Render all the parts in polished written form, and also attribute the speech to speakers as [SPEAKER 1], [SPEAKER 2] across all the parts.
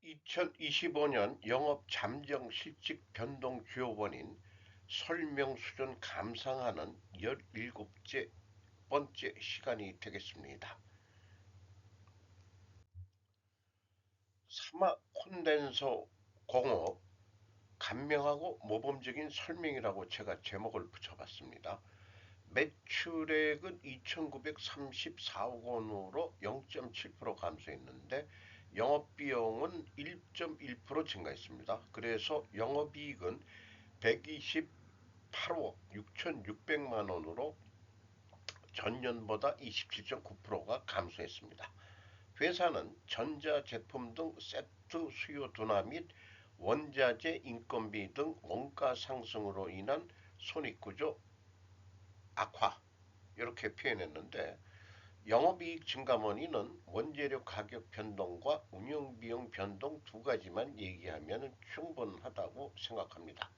[SPEAKER 1] 2025년 영업 잠정 실직 변동 주요 원인 설명 수준 감상하는 17번째 시간이 되겠습니다. 사막 콘덴서 공업 간명하고 모범적인 설명이라고 제가 제목을 붙여봤습니다. 매출액은 2,934억 원으로 0.7% 감소했는데 영업비용은 1.1% 증가했습니다. 그래서 영업이익은 128억 6,600만 원으로 전년보다 27.9%가 감소했습니다. 회사는 전자제품 등 세트 수요 둔화 및 원자재 인건비 등 원가 상승으로 인한 손익구조 악화 이렇게 표현했는데 영업이익 증가 원인은 원재료 가격 변동과 운영비용 변동 두 가지만 얘기하면 충분하다고 생각합니다.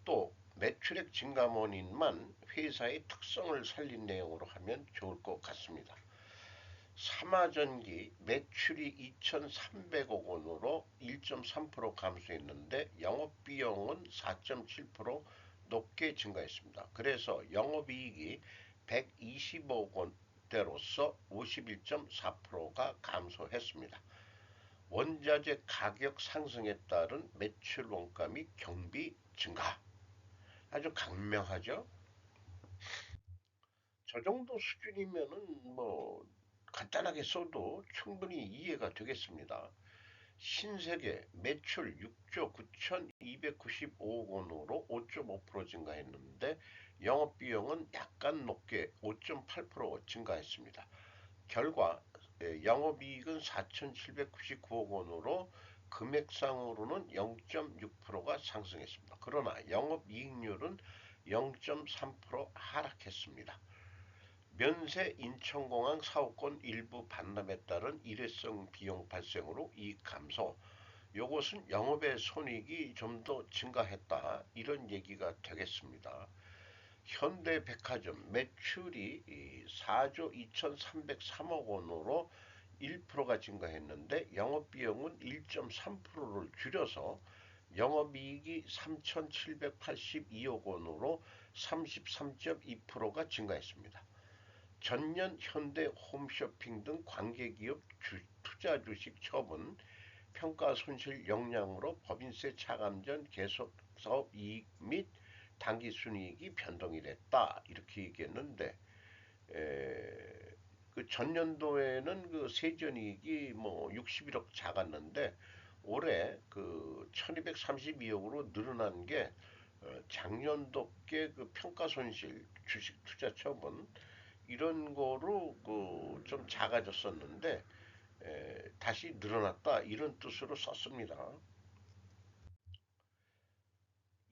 [SPEAKER 1] 또 매출액 증가 원인만 회사의 특성을 살린 내용으로 하면 좋을 것 같습니다. 삼화전기 매출이 2,300억 원으로 1.3% 감소했는데 영업비용은 4.7% 높게 증가했습니다. 그래서 영업이익이 120억 원대로서 51.4%가 감소했습니다. 원자재 가격 상승에 따른 매출 원가 및 경비 증가. 아주 강명하죠? 저 정도 수준이면은 간단하게 써도 충분히 이해가 되겠습니다. 신세계 매출 6조 9,295억 원으로 5.5% 증가했는데 영업비용은 약간 높게 5.8% 증가했습니다. 결과 영업이익은 4,799억 원으로 금액상으로는 0.6%가 상승했습니다. 그러나 영업이익률은 0.3% 하락했습니다. 면세 인천공항 사업권 일부 반납에 따른 일회성 비용 발생으로 이익 감소. 요것은 영업의 손익이 좀 더 증가했다. 이런 얘기가 되겠습니다. 현대백화점 매출이 4조 2,303억 원으로 1%가 증가했는데 영업비용은 1.3%를 줄여서 영업이익이 3,782억 원으로 33.2%가 증가했습니다. 전년 현대 홈쇼핑 등 관계기업 투자 주식 처분, 평가 손실 영향으로 법인세 차감 전 계속 사업 이익 및 당기 순이익이 변동이 됐다. 이렇게 얘기했는데 그 전년도에는 그 세전이익이 61억 작았는데 올해 그 1232억으로 늘어난 게 작년도께 그 평가 손실 주식 투자 처분 이런 거로 그 좀 작아졌었는데 다시 늘어났다 이런 뜻으로 썼습니다.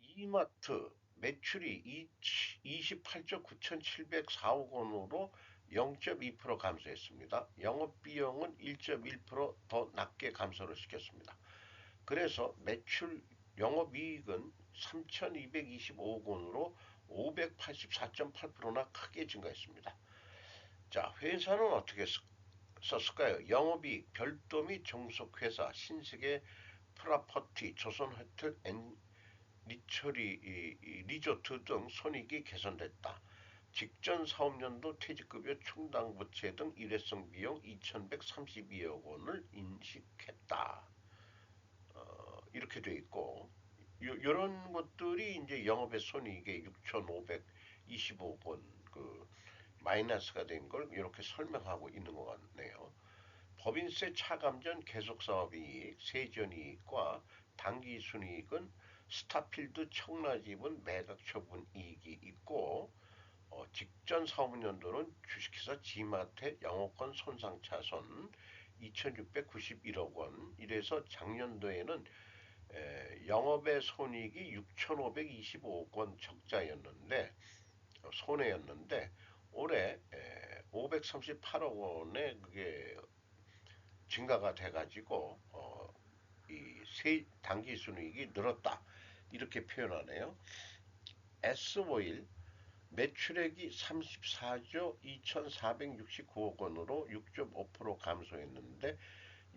[SPEAKER 1] 이마트 매출이 28조 9,704억 원으로 0.2% 감소했습니다. 영업비용은 1.1%더 낮게 감소를 시켰습니다. 그래서 매출 영업이익은 3,225억 원으로 584.8%나 크게 증가했습니다. 자, 회사는 어떻게 썼을까요? 영업이익 별도 및 종속회사 신세계 프라퍼티 조선호텔 리조트 등 손익이 개선됐다. 직전 사업년도 퇴직급여 충당부채 등 일회성 비용 2,132억 원을 인식했다. 이렇게 돼 있고 이런 것들이 이제 영업의 손익의 6,525억 원 마이너스가 된 걸 이렇게 설명하고 있는 것 같네요. 법인세 차감전 계속사업이익, 세전이익과 당기순이익은 스타필드 청라지분 매각 처분 이익이 있고 직전 사업년도는 주식회사 지마테 영업권 손상차손 2,691억 원 이래서 작년도에는 영업의 손익이 6,525억 원 적자였는데 손해였는데 올해 538억 원의 그게 증가가 돼가지고 이 당기순이익이 늘었다 이렇게 표현하네요. S오일 매출액이 34조 2,469억 원으로 6.5% 감소했는데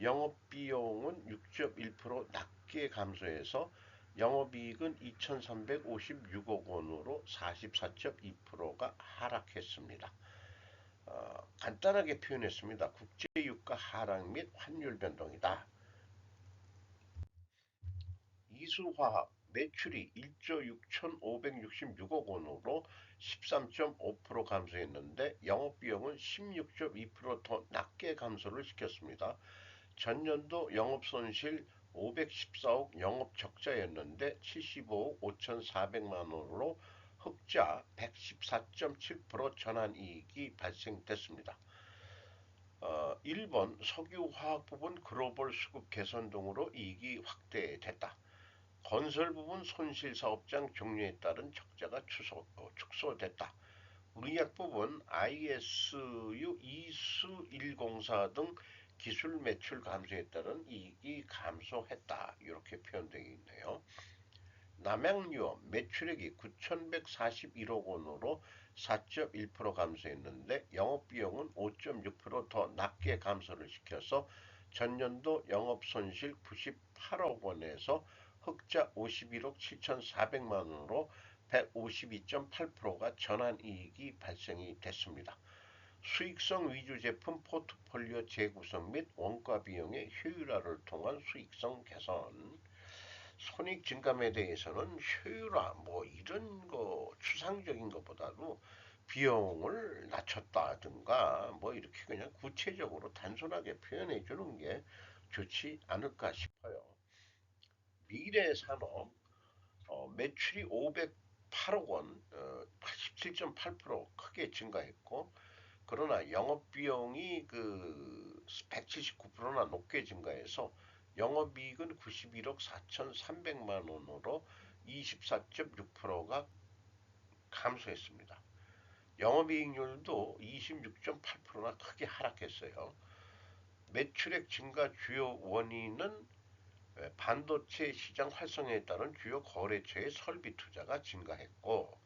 [SPEAKER 1] 영업비용은 6.1% 낮게 감소해서 영업이익은 2,356억 원으로 44.2%가 하락했습니다. 간단하게 표현했습니다. 국제유가 하락 및 환율 변동이다. 이수화학 매출이 1조 6,566억 원으로 13.5% 감소했는데 영업비용은 16.2%더 낮게 감소를 시켰습니다. 전년도 영업손실 514억 영업적자였는데 75억 5,400만 원으로 흑자 114.7% 전환이익이 발생됐습니다. 일본 석유화학 부분 글로벌 수급 개선 등으로 이익이 확대됐다. 건설 부분 손실 사업장 종료에 따른 적자가 축소됐다. 의약 부분 ISU 이수 104 등 기술 매출 감소에 따른 이익이 감소했다. 이렇게 표현되어 있네요. 남양유업 매출액이 9,141억 원으로 4.1% 감소했는데 영업비용은 5.6%더 낮게 감소를 시켜서 전년도 영업손실 98억 원에서 흑자 51억 7,400만 원으로 152.8%가 전환이익이 발생이 됐습니다. 수익성 위주 제품 포트폴리오 재구성 및 원가 비용의 효율화를 통한 수익성 개선, 손익 증감에 대해서는 효율화 뭐 이런 거 추상적인 것보다도 비용을 낮췄다든가 뭐 이렇게 그냥 구체적으로 단순하게 표현해 주는 게 좋지 않을까 싶어요. 미래산업 매출이 508억 원, 87.8% 크게 증가했고, 그러나 영업비용이 179%나 높게 증가해서 영업이익은 91억 4,300만 원으로 24.6%가 감소했습니다. 영업이익률도 26.8%나 크게 하락했어요. 매출액 증가 주요 원인은 반도체 시장 활성화에 따른 주요 거래처의 설비 투자가 증가했고,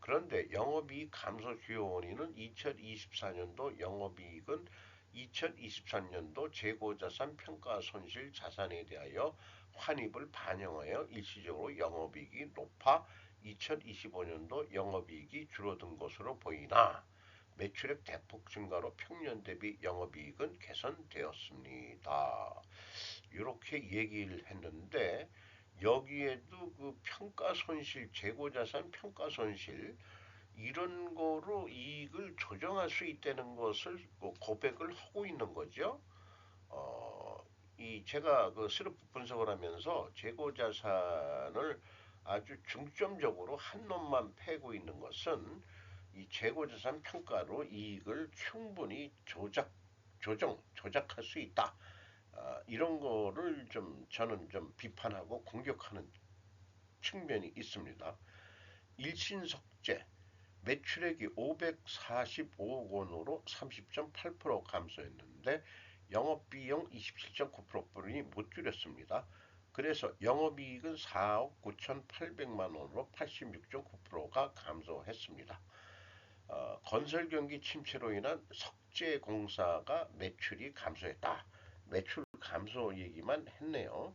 [SPEAKER 1] 그런데 영업이익 감소 주요 원인은 2024년도 영업이익은 2023년도 재고자산 평가 손실 자산에 대하여 환입을 반영하여 일시적으로 영업이익이 높아 2025년도 영업이익이 줄어든 것으로 보이나 매출액 대폭 증가로 평년 대비 영업이익은 개선되었습니다. 이렇게 얘기를 했는데 여기에도 평가 손실, 재고자산 평가 손실 이런 거로 이익을 조정할 수 있다는 것을 고백을 하고 있는 거죠. 어, 이 제가 스르프 분석을 하면서 재고자산을 아주 중점적으로 한 놈만 패고 있는 것은 이 재고자산 평가로 이익을 충분히 조작할 수 있다. 이런 거를 좀 저는 좀 비판하고 공격하는 측면이 있습니다. 일신석재 매출액이 545억 원으로 30.8% 감소했는데 영업비용 27.9%뿐이 못 줄였습니다. 그래서 영업이익은 4억 9,800만 원으로 86.9%가 감소했습니다. 건설 경기 침체로 인한 석재 공사가 매출이 감소했다. 매출 감소 얘기만 했네요.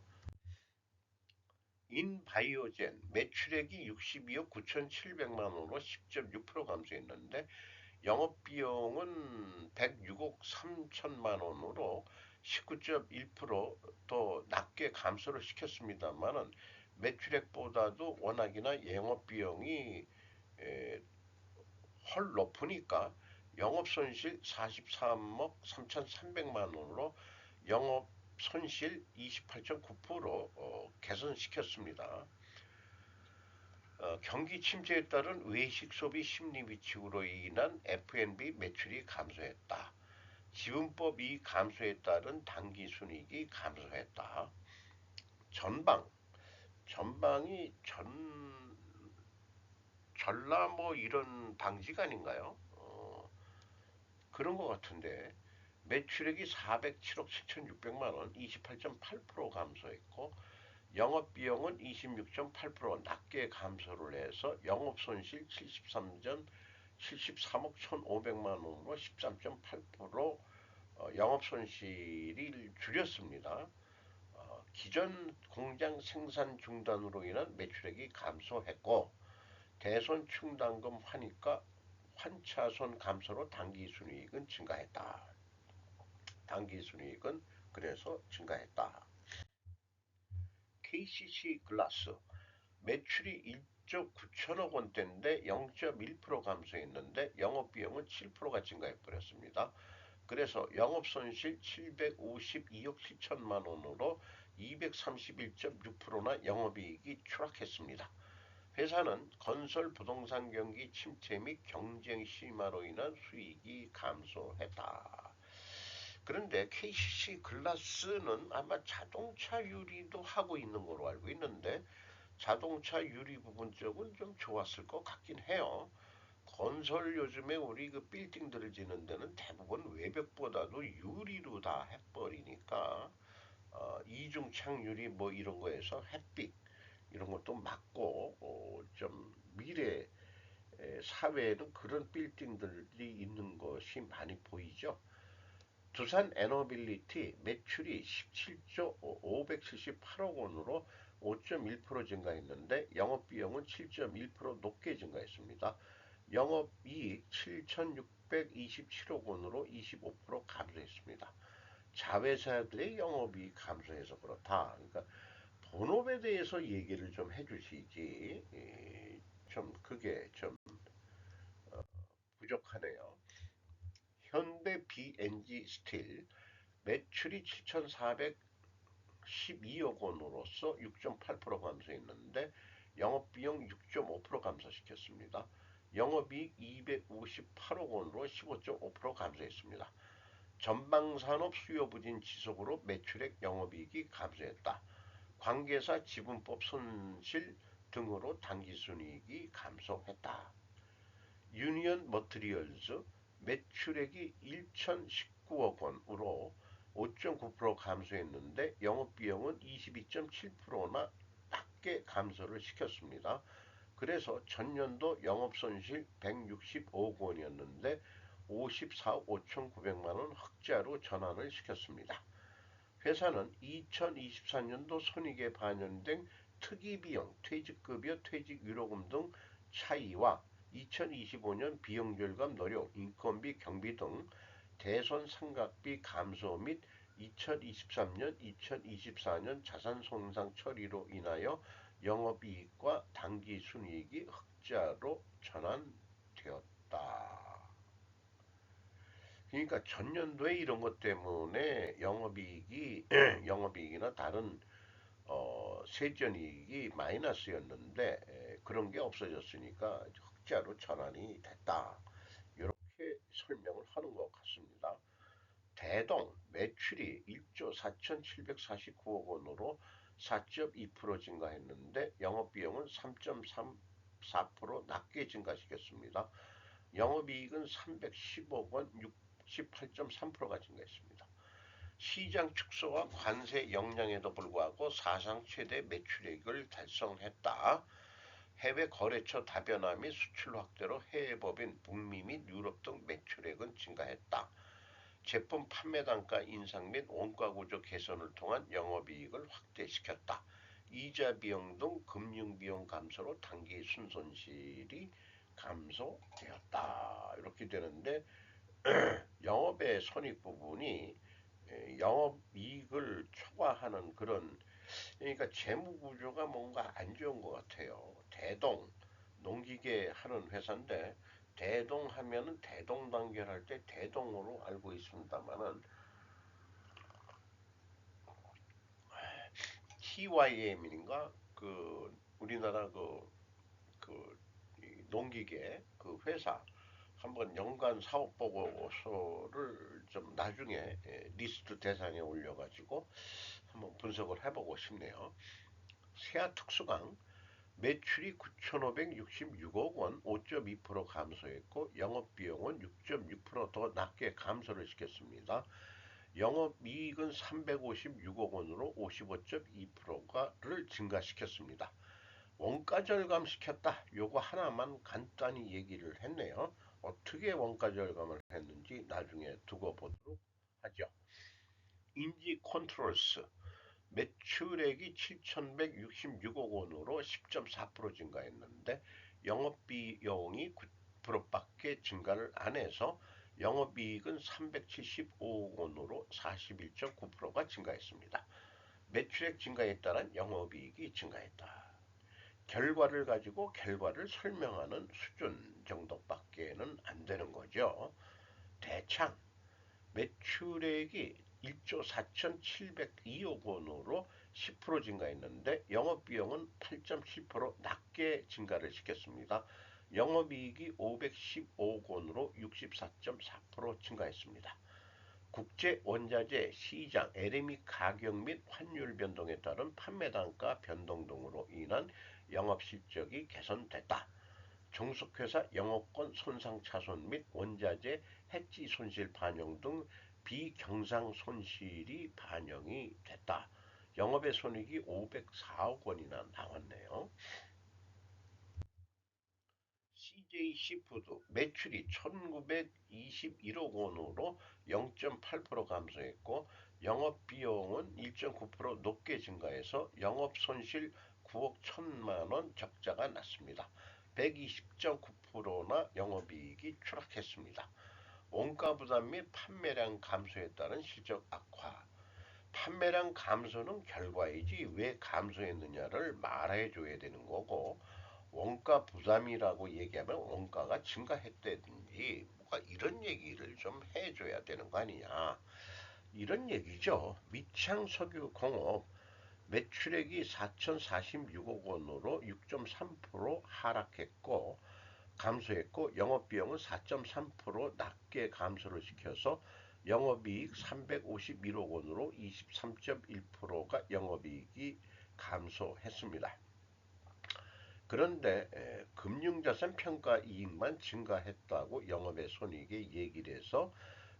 [SPEAKER 1] 인바이오젠 매출액이 62억 9,700만 원으로 10.6% 감소했는데 영업비용은 106억 3천만 원으로 19.1%더 낮게 감소를 시켰습니다만은 매출액보다도 워낙이나 영업비용이 헐 높으니까 영업손실 43억 3,300만 원으로 영업 손실 28.9% 개선시켰습니다. 경기 침체에 따른 외식 소비 심리 위축으로 인한 F&B 매출이 감소했다. 지분법 이익 감소에 따른 당기 순이익이 감소했다. 전방이 전라 뭐 이런 방지간인가요? 그런 것 같은데 매출액이 407억 7,600만 원, 28.8% 감소했고 영업비용은 26.8% 낮게 감소를 해서 영업손실 73억 1,500만 원으로 13.8% 영업 손실을 줄였습니다. 기존 공장 생산 중단으로 인한 매출액이 감소했고 대손 충당금 환입과 환차손 감소로 당기순이익은 증가했다. 당기순이익은 그래서 증가했다. KCC 글라스 매출이 1조 9천억 원대인데 0.1% 감소했는데 영업비용은 7%가 증가해버렸습니다. 그래서 영업손실 752억 7천만 원으로 231.6%나 영업이익이 추락했습니다. 회사는 건설 부동산 경기 침체 및 경쟁 심화로 인한 수익이 감소했다. 그런데 KCC 글라스는 아마 자동차 유리도 하고 있는 걸로 알고 있는데 자동차 유리 부분 쪽은 좀 좋았을 것 같긴 해요. 건설 요즘에 우리 그 빌딩들을 짓는 데는 대부분 외벽보다도 유리로 다 해버리니까 이중창 유리 뭐 이런 거에서 햇빛 이런 것도 막고 좀 미래 사회에는 그런 빌딩들이 있는 것이 많이 보이죠. 두산 에너빌리티 매출이 17조 578억 원으로 5.1% 증가했는데 영업비용은 7.1% 높게 증가했습니다. 영업이익 7,627억 원으로 25% 감소했습니다. 자회사들의 영업이익 감소해서 그렇다. 그러니까 본업에 대해서 얘기를 좀 해주시지. 좀 그게 좀 부족하네요. 현대 BNG 스틸 매출이 7,412억 원으로서 6.8% 감소했는데 영업비용 6.5% 감소시켰습니다. 영업이익 258억 원으로 15.5% 감소했습니다. 전방산업 수요 부진 지속으로 매출액 영업이익이 감소했다. 관계사 지분법 손실 등으로 당기순이익이 감소했다. 유니언 머트리얼즈 매출액이 1,019억 원으로 5.9% 감소했는데 영업비용은 22.7%나 낮게 감소를 시켰습니다. 그래서 전년도 영업손실 165억 원이었는데 54억 5,900만 원 흑자로 전환을 시켰습니다. 회사는 2024년도 손익에 반영된 특이비용, 퇴직급여, 퇴직위로금 등 차이와 2025년 비용절감 노력, 인건비, 경비 등 대손 상각비 감소 및 2023년, 2024년 자산 손상 처리로 인하여 영업이익과 당기순이익이 흑자로 전환되었다. 그러니까 전년도에 이런 것 때문에 영업이익이 영업이익이나 다른 세전이익이 마이너스였는데 그런 게 없어졌으니까 흑자로 전환이 됐다. 이렇게 설명을 하는 것 같습니다. 대동 매출이 1조 4,749억 원으로 4.2% 증가했는데 영업비용은 3.34% 낮게 증가시켰습니다. 영업이익은 310억 원 68.3%가 증가했습니다. 시장 축소와 관세 역량에도 불구하고 사상 최대 매출액을 달성했다. 해외 거래처 다변화 및 수출 확대로 해외 법인 북미 및 유럽 등 매출액은 증가했다. 제품 판매 단가 인상 및 원가 구조 개선을 통한 영업이익을 확대시켰다. 이자 비용 등 금융 비용 감소로 단기 순손실이 감소되었다. 이렇게 되는데 영업의 손익 부분이 영업이익을 초과하는 그런 그러니까 재무 구조가 뭔가 안 좋은 것 같아요. 대동 농기계 하는 회사인데 대동 하면은 대동 단결할 때 대동으로 알고 있습니다만은 TYM인가 그 우리나라 그 농기계 그 회사 한번 연간 사업 보고서를 좀 나중에 리스트 대상에 올려가지고 한번 분석을 해보고 싶네요. 세아 특수강 매출이 9,566억 원 5.2% 감소했고 영업비용은 6.6%더 낮게 감소를 시켰습니다. 영업이익은 356억 원으로 55.2%를 증가시켰습니다. 원가 절감시켰다. 요거 하나만 간단히 얘기를 했네요. 어떻게 원가 절감을 했는지 나중에 두고 보도록 하죠. 인지 컨트롤스 매출액이 7,166억 원으로 10.4% 증가했는데 영업비용이 9%밖에 증가를 안 해서 영업이익은 375억 원으로 41.9%가 증가했습니다. 매출액 증가에 따른 영업이익이 증가했다. 결과를 가지고 결과를 설명하는 수준 정도밖에는 안 되는 거죠. 대창 매출액이 1조 4,702억 원으로 10% 증가했는데 영업비용은 8.7% 낮게 증가를 시켰습니다. 영업이익이 515억 원으로 64.4% 증가했습니다. 국제 원자재 시장 LME 가격 및 환율 변동에 따른 판매 단가 변동 등으로 인한 영업 실적이 개선됐다. 종속회사 영업권 손상 차손 및 원자재 해지 손실 반영 등 비경상 손실이 반영이 됐다. 영업의 손익이 504억 원이나 나왔네요. CJ시푸드 매출이 1921억 원으로 0.8% 감소했고 영업비용은 1.9% 높게 증가해서 영업손실 9억 1천만 원 적자가 났습니다. 120.9%나 영업이익이 추락했습니다. 원가 부담 및 판매량 감소에 따른 실적 악화. 판매량 감소는 결과이지 왜 감소했느냐를 말해줘야 되는 거고 원가 부담이라고 얘기하면 원가가 증가했다든지 뭐가 이런 얘기를 좀 해줘야 되는 거 아니냐 이런 얘기죠. 미창석유공업 매출액이 4,046억 원으로 6.3% 하락했고 감소했고 영업비용은 4.3% 낮게 감소를 시켜서 영업이익 351억 원으로 23.1%가 영업이익이 감소했습니다. 그런데 금융자산 평가 이익만 증가했다고 영업의 손익에 얘기를 해서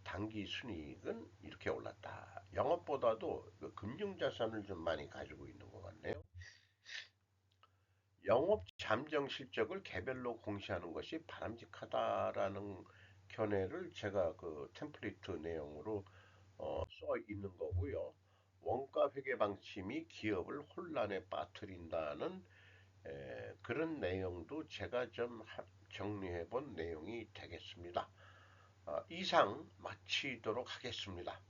[SPEAKER 1] 당기 순이익은 이렇게 올랐다. 영업보다도 그 금융자산을 좀 많이 가지고 있는 것 같네요. 영업 잠정 실적을 개별로 공시하는 것이 바람직하다라는 견해를 제가 그 템플릿 내용으로 써 있는 거고요. 원가 회계 방침이 기업을 혼란에 빠뜨린다는 그런 내용도 제가 좀 정리해 본 내용이 되겠습니다. 이상 마치도록 하겠습니다.